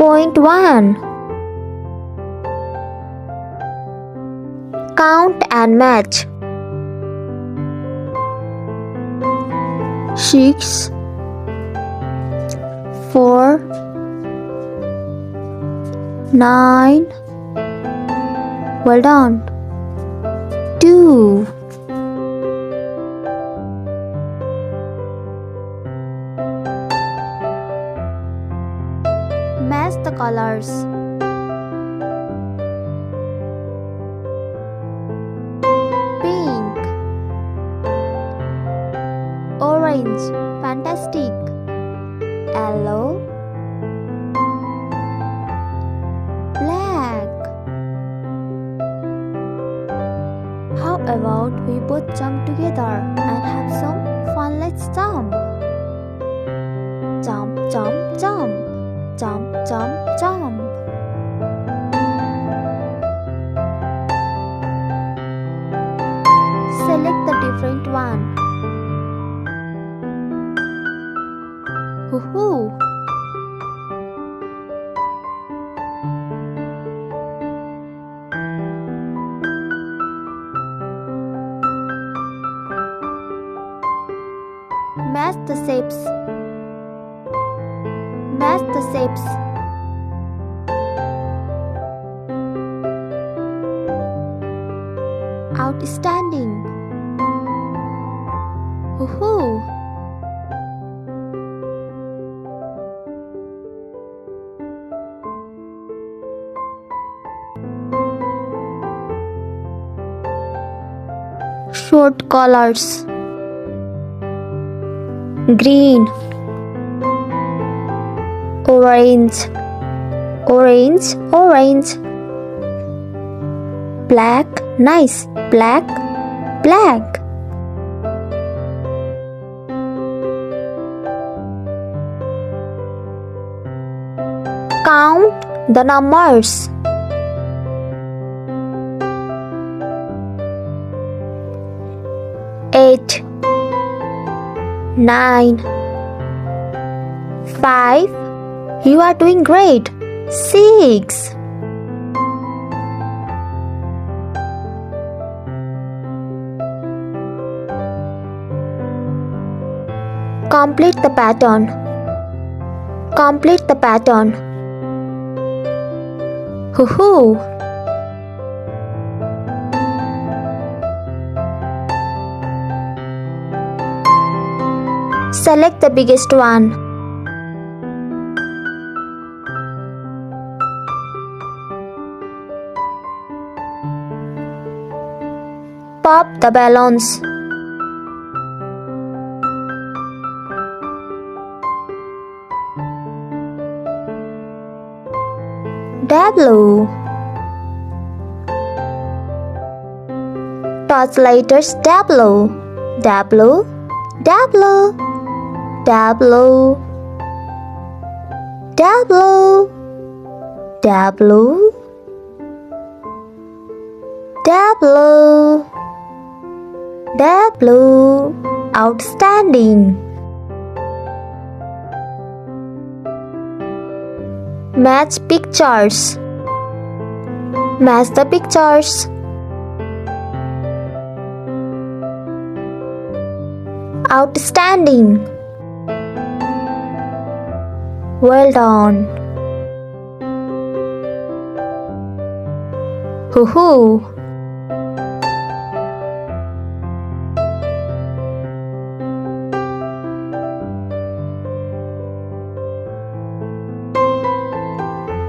Point 1. Count and match. 6, 4, 9. Well done. 2. Match the colors. Pink, orange, fantastic. Yellow, black. How about we both jump together and have some fun? Let's jump. Jump, jump, jump. Jump, jump, jump. Select the different one. Woohoo! Match the shapes. Match the shapes. Outstanding. Woohoo! Short colors. Green, orange, orange, orange. Black, nice. Black, black. Count the numbers. 8, 9, 5. You are doing great. 6. Complete the pattern. Complete the pattern. Woohoo! Select the biggest one. Pop the balloons. W. Touch letters W. W. W. W. W. W. W. W. Outstanding. Match pictures. Match the pictures. Outstanding. Well done. Woohoo!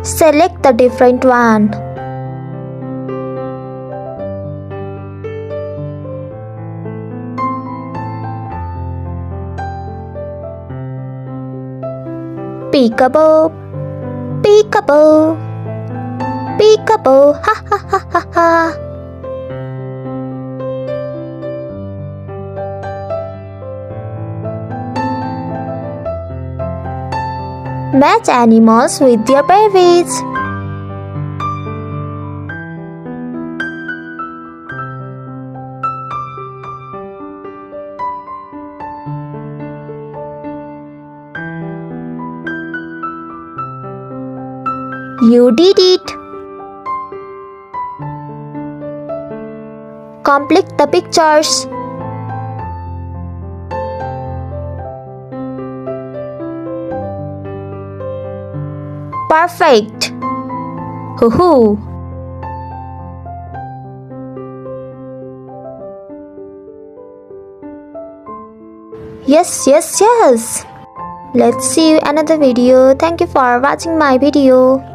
Select the different one. Peekaboo, peekaboo, peekaboo, ha ha ha ha ha. Match animals with their babies. You did it! Complete the pictures. Perfect! Hoo-hoo! Yes. Let's see you another video. Thank you for watching my video.